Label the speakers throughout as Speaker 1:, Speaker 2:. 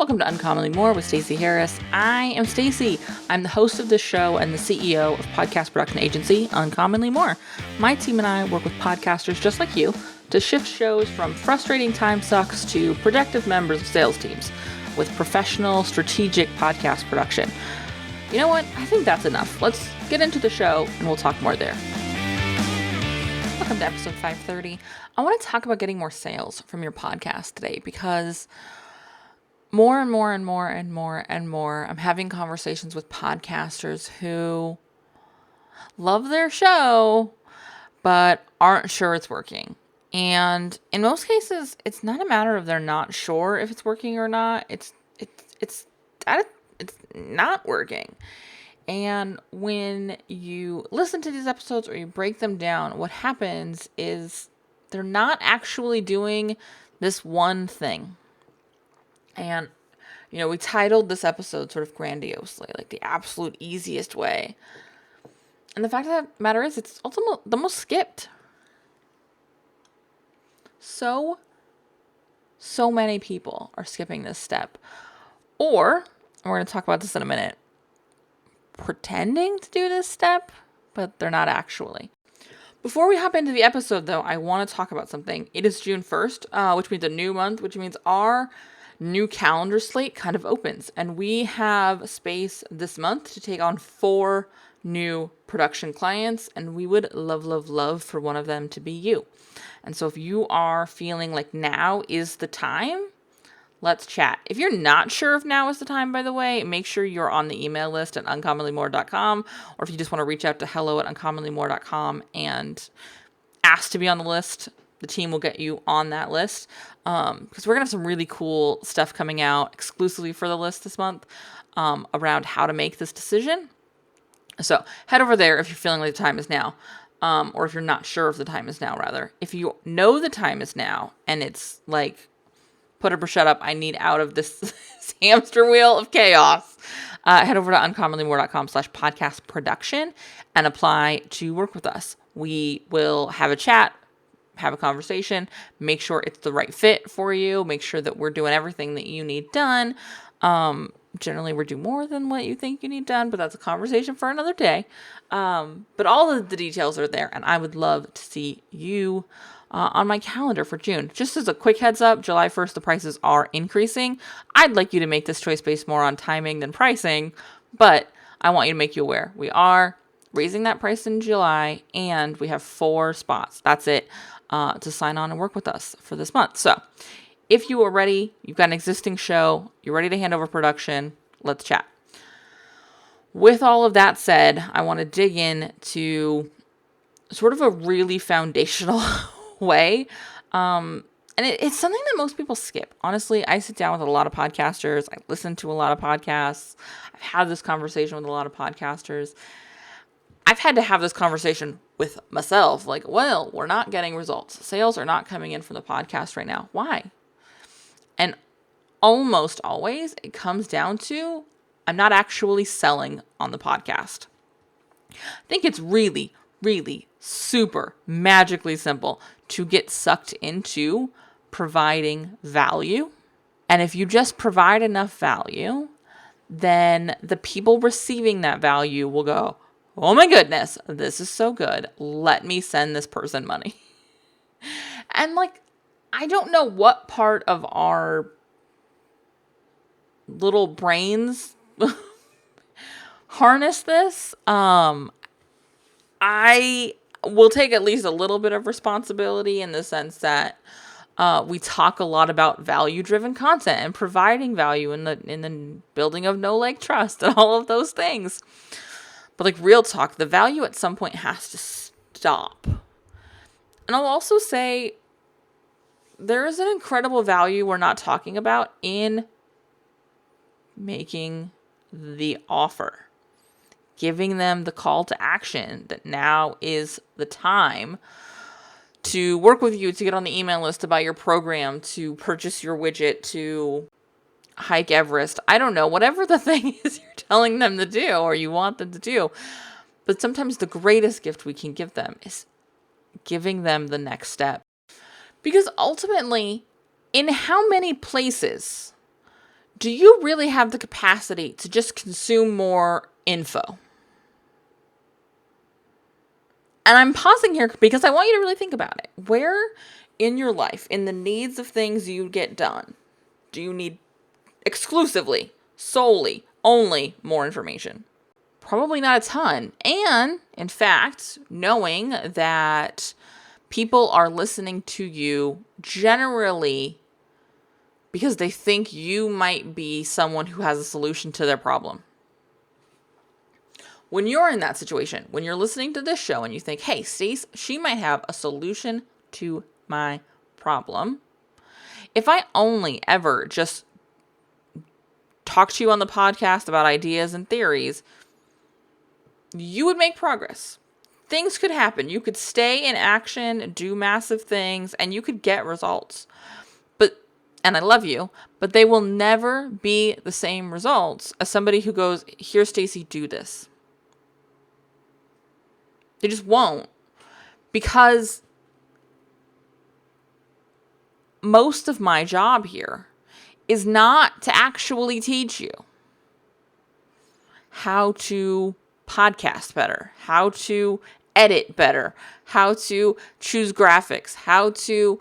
Speaker 1: Welcome to Uncommonly More with Stacey Harris. I am Stacey. I'm the host of this show and the CEO of podcast production agency Uncommonly More. My team and I work with podcasters just like you to shift shows from frustrating time sucks to productive members of sales teams with professional, strategic podcast production. You know what? I think that's enough. Let's get into the show and we'll talk more there. Welcome to episode 530. I want to talk about getting more sales from your podcast today because more and more, I'm having conversations with podcasters who love their show, but aren't sure it's working. And in most cases, it's not a matter of they're not sure if it's working or not. It's not working. And when you listen to these episodes or you break them down, what happens is they're not actually doing this one thing. And, we titled this episode sort of grandiosely, like the absolute easiest way. And the fact of the matter is, it's also the most skipped. So many people are skipping this step. Or, and we're going to talk about this in a minute, pretending to do this step, but they're not actually. Before we hop into the episode, though, I want to talk about something. It is June 1st, which means a new month, which means our new calendar slate kind of opens. And we have space this month to take on 4 new production clients. And we would love for one of them to be you. And so if you are feeling like now is the time, let's chat. If you're not sure if now is the time, by the way, make sure you're on the email list at uncommonlymore.com. Or if you just want to reach out to hello@uncommonlymore.com and ask to be on the list, the team will get you on that list. Because we're going to have some really cool stuff coming out exclusively for the list this month around how to make this decision. So head over there if you're feeling like the time is now. Or if you're not sure if the time is now, rather. If you know the time is now and it's like, put up or shut up, I need out of this hamster wheel of chaos, head over to uncommonlymore.com/podcast production and apply to work with us. We will have a chat, have a conversation, make sure it's the right fit for you, make sure that we're doing everything that you need done. Generally, we do more than what you think you need done, but that's a conversation for another day. But all of the details are there, and I would love to see you on my calendar for June. Just as a quick heads up, July 1st, the prices are increasing. I'd like you to make this choice based more on timing than pricing, but I want you to make you aware. We are raising that price in July, and we have 4 spots. That's it to sign on and work with us for this month. So if you are ready, you've got an existing show, you're ready to hand over production, let's chat. With all of that said, I want to dig in to sort of a really foundational way. And it's something that most people skip. Honestly, I sit down with a lot of podcasters. I listen to a lot of podcasts. I've had this conversation with a lot of podcasters. I've had to have this conversation with myself. Like, well, we're not getting results. Sales are not coming in from the podcast right now. Why? And almost always it comes down to I'm not actually selling on the podcast. I think it's really super magically simple to get sucked into providing value. And if you just provide enough value, then the people receiving that value will go, oh my goodness, this is so good. Let me send this person money. And I don't know what part of our little brains harness this. I will take at least a little bit of responsibility in the sense that we talk a lot about value-driven content and providing value in the building of know-like trust and all of those things. But real talk, the value at some point has to stop. And I'll also say there is an incredible value we're not talking about in making the offer. Giving them the call to action that now is the time to work with you, to get on the email list, to buy your program, to purchase your widget, to hike Everest. I don't know, whatever the thing is you're telling them to do or you want them to do. But sometimes the greatest gift we can give them is giving them the next step. Because ultimately, in how many places do you really have the capacity to just consume more info? And I'm pausing here because I want you to really think about it. Where in your life, in the needs of things you get done, do you need exclusively, solely, only more information? Probably not a ton. And in fact, knowing that people are listening to you generally because they think you might be someone who has a solution to their problem. When you're in that situation, when you're listening to this show and you think, hey, Stace, she might have a solution to my problem. If I only ever just talk to you on the podcast about ideas and theories, you would make progress. Things could happen. You could stay in action, do massive things, and you could get results. And I love you, but they will never be the same results as somebody who goes, here, Stacy, do this. They just won't. Because most of my job here is not to actually teach you how to podcast better, how to edit better, how to choose graphics, how to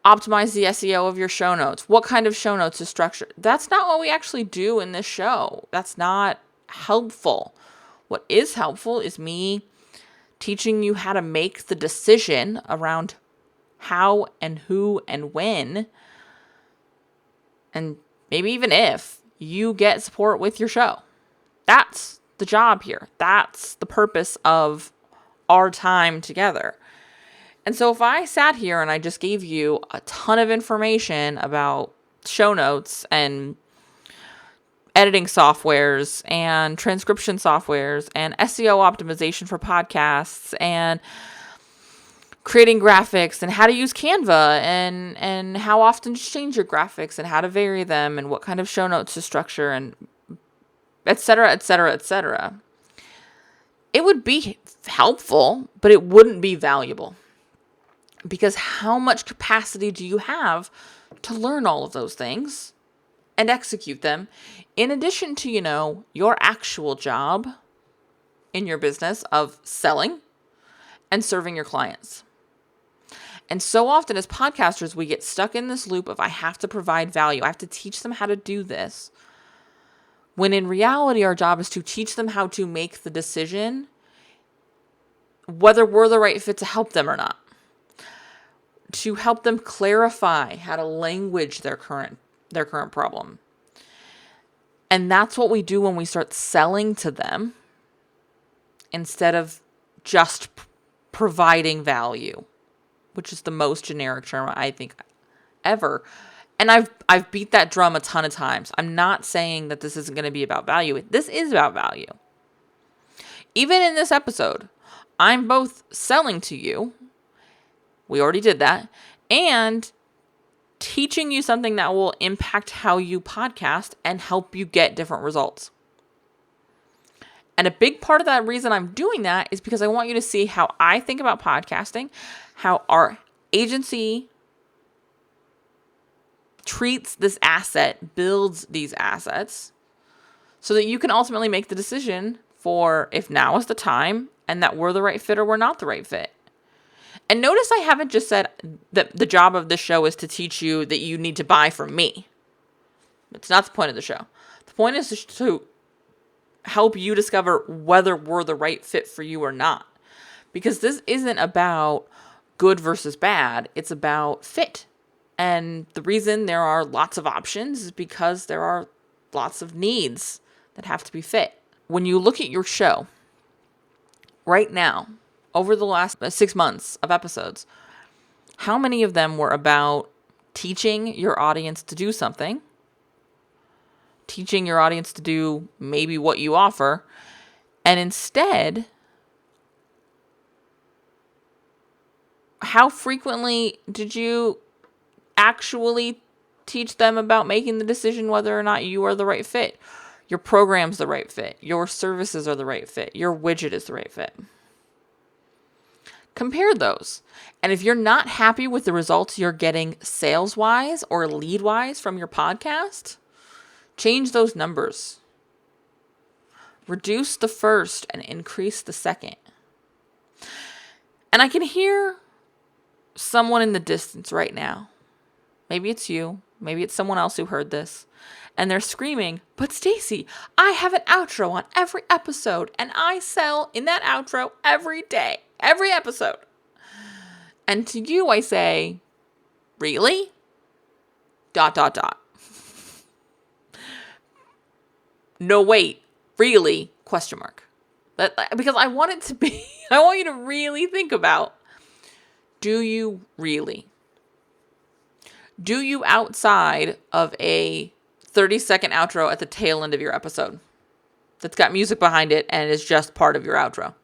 Speaker 1: optimize the SEO of your show notes, what kind of show notes to structure. That's not what we actually do in this show. That's not helpful. What is helpful is me teaching you how to make the decision around how and who and when, and maybe even if you get support with your show. That's the job here. That's the purpose of our time together. And so if I sat here and I just gave you a ton of information about show notes and editing softwares and transcription softwares and SEO optimization for podcasts and creating graphics and how to use Canva and how often to change your graphics and how to vary them and what kind of show notes to structure and et cetera, et cetera, et cetera, it would be helpful, but it wouldn't be valuable. Because how much capacity do you have to learn all of those things and execute them in addition to, your actual job in your business of selling and serving your clients? And so often as podcasters, we get stuck in this loop of I have to provide value. I have to teach them how to do this. When in reality, our job is to teach them how to make the decision whether we're the right fit to help them or not. To help them clarify how to language their current problem. And that's what we do when we start selling to them instead of just providing value, which is the most generic term I think ever. And I've beat that drum a ton of times. I'm not saying that this isn't going to be about value. This is about value. Even in this episode, I'm both selling to you. We already did that. And teaching you something that will impact how you podcast and help you get different results. And a big part of that reason I'm doing that is because I want you to see how I think about podcasting, how our agency treats this asset, builds these assets, so that you can ultimately make the decision for if now is the time and that we're the right fit or we're not the right fit. And notice I haven't just said that the job of this show is to teach you that you need to buy from me. It's not the point of the show. The point is to help you discover whether we're the right fit for you or not. Because this isn't about good versus bad. It's about fit. And the reason there are lots of options is because there are lots of needs that have to be fit. When you look at your show right now, over the last 6 months of episodes, how many of them were about teaching your audience to do something, teaching your audience to do maybe what you offer, and instead, how frequently did you actually teach them about making the decision whether or not you are the right fit? Your program's the right fit. Your services are the right fit. Your widget is the right fit. Compare those. And if you're not happy with the results you're getting sales-wise or lead-wise from your podcast, Change those numbers. Reduce the first and increase the second. And I can hear someone in the distance right now. Maybe it's you. Maybe it's someone else who heard this. And they're screaming, but Stacy, I have an outro on every episode. And I sell in that outro every day. Every episode. And to you, I say, really? ... No, wait, really? ? Because I want it to be, I want you to really think about, do you really? Do you, outside of a 30-second outro at the tail end of your episode that's got music behind it and is just part of your outro?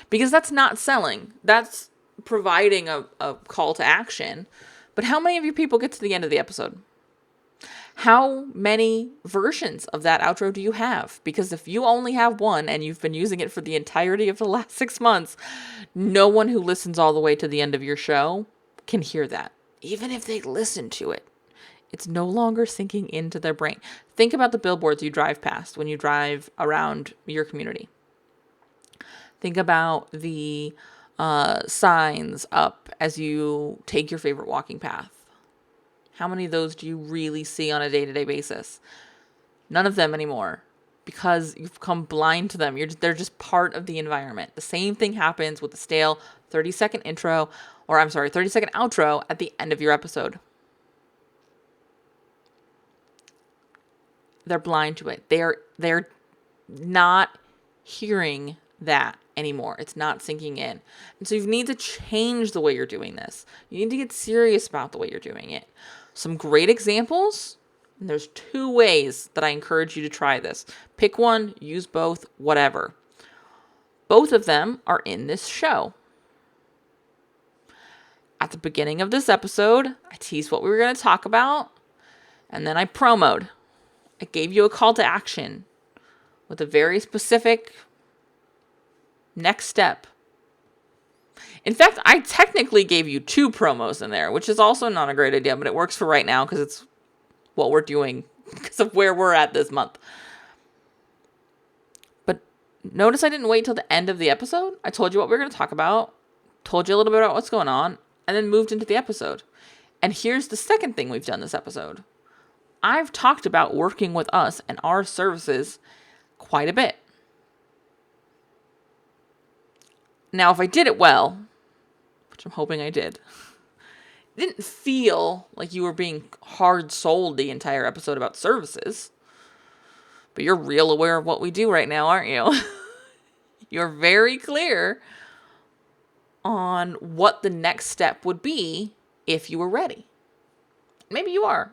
Speaker 1: Because that's not selling. That's providing a call to action. But how many of you people get to the end of the episode? How many versions of that outro do you have? Because if you only have one and you've been using it for the entirety of the last 6 months, no one who listens all the way to the end of your show can hear that. Even if they listen to it, it's no longer sinking into their brain. Think about the billboards you drive past when you drive around your community. Think about the signs up as you take your favorite walking path. How many of those do you really see on a day-to-day basis? None of them anymore, because you've become blind to them. They're just part of the environment. The same thing happens with the stale 30-second 30-second outro at the end of your episode. They're blind to it. They're not hearing that anymore. It's not sinking in. And so you need to change the way you're doing this. You need to get serious about the way you're doing it. Some great examples, and there's 2 ways that I encourage you to try this. Pick one, use both, whatever. Both of them are in this show. At the beginning of this episode, I teased what we were going to talk about, and then I promoed. I gave you a call to action with a very specific next step. In fact, I technically gave you 2 promos in there, which is also not a great idea, but it works for right now because it's what we're doing because of where we're at this month. But notice I didn't wait till the end of the episode. I told you what we were going to talk about, told you a little bit about what's going on, and then moved into the episode. And here's the second thing we've done this episode. I've talked about working with us and our services quite a bit. Now, if I did it well, which I'm hoping I did, it didn't feel like you were being hard sold the entire episode about services. But you're real aware of what we do right now, aren't you? You're very clear on what the next step would be if you were ready. Maybe you are.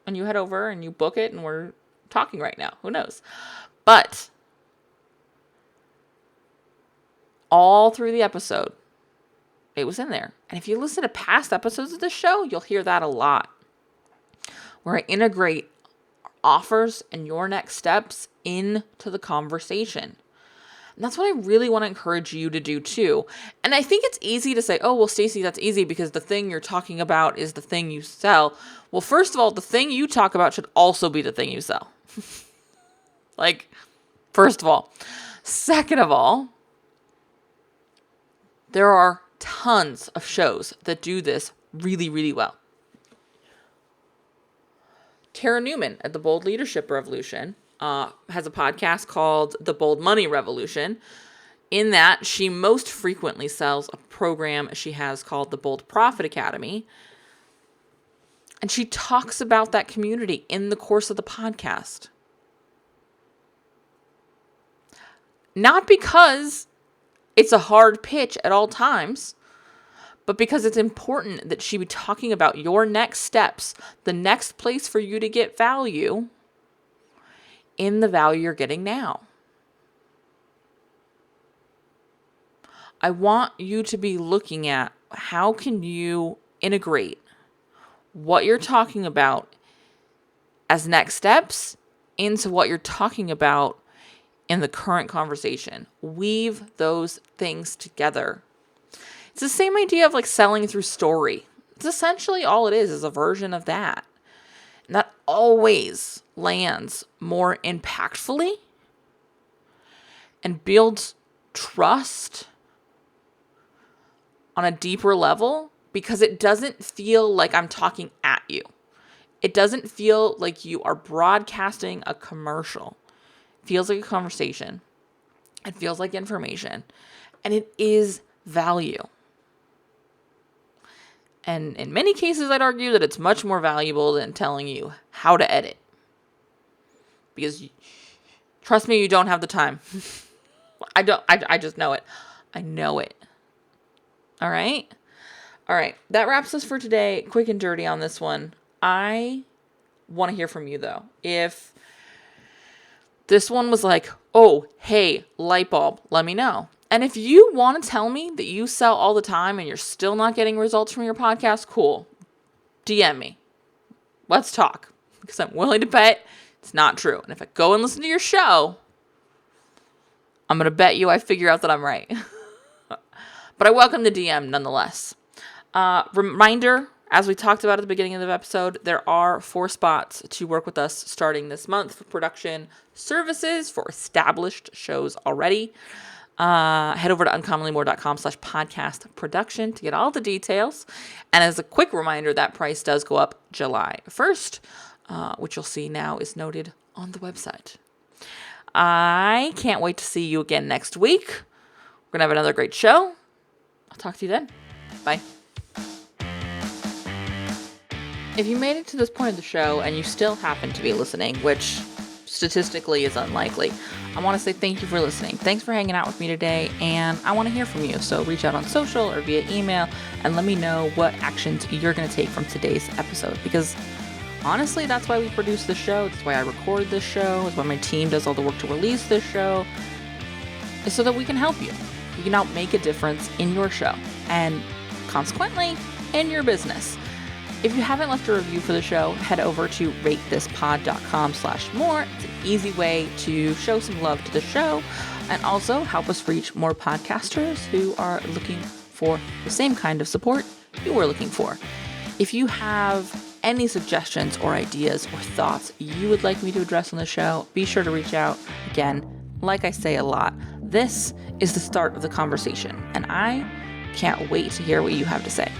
Speaker 1: And you head over and you book it and we're talking right now. Who knows? But all through the episode, it was in there. And if you listen to past episodes of this show, you'll hear that a lot. Where I integrate offers and your next steps into the conversation. And that's what I really want to encourage you to do too. And I think it's easy to say, oh, well, Stacy, that's easy because the thing you're talking about is the thing you sell. Well, first of all, the thing you talk about should also be the thing you sell. First of all. Second of all, there are tons of shows that do this really, really well. Tara Newman at the Bold Leadership Revolution has a podcast called The Bold Money Revolution. In that, she most frequently sells a program she has called the Bold Profit Academy. And she talks about that community in the course of the podcast. Not because it's a hard pitch at all times, but because it's important that she be talking about your next steps, the next place for you to get value in the value you're getting now. I want you to be looking at how can you integrate what you're talking about as next steps into what you're talking about in the current conversation. Weave those things together. It's the same idea of selling through story. It's essentially all it is a version of that. And that always lands more impactfully and builds trust on a deeper level because it doesn't feel like I'm talking at you. It doesn't feel like you are broadcasting a commercial. It feels like a conversation. It feels like information. And it is value. And in many cases, I'd argue that it's much more valuable than telling you how to edit. Because trust me, you don't have the time. I just know it. I know it. All right. That wraps us for today. Quick and dirty on this one. I want to hear from you though. If this one was like, oh, hey, light bulb, let me know. And if you want to tell me that you sell all the time and you're still not getting results from your podcast, cool. DM me. Let's talk. Because I'm willing to bet it's not true. And if I go and listen to your show, I'm going to bet you I figure out that I'm right. But I welcome the DM nonetheless. Reminder, as we talked about at the beginning of the episode, there are 4 spots to work with us starting this month for production services for established shows already. Head over to uncommonlymore.com/podcast production to get all the details. And as a quick reminder, that price does go up July 1st, which you'll see now is noted on the website. I can't wait to see you again next week. We're going to have another great show. I'll talk to you then. Bye. If you made it to this point of the show and you still happen to be listening, which statistically is unlikely, I want to say thank you for listening. Thanks for hanging out with me today, and I want to hear from you. So reach out on social or via email and let me know what actions you're going to take from today's episode. Because honestly, that's why we produce this show. That's why I record this show. It's why my team does all the work to release this show. It's so that we can help you. You can help make a difference in your show and consequently in your business. If you haven't left a review for the show, head over to ratethispod.com/more. It's an easy way to show some love to the show and also help us reach more podcasters who are looking for the same kind of support you were looking for. If you have any suggestions or ideas or thoughts you would like me to address on the show, be sure to reach out. Again, like I say a lot, this is the start of the conversation, and I can't wait to hear what you have to say.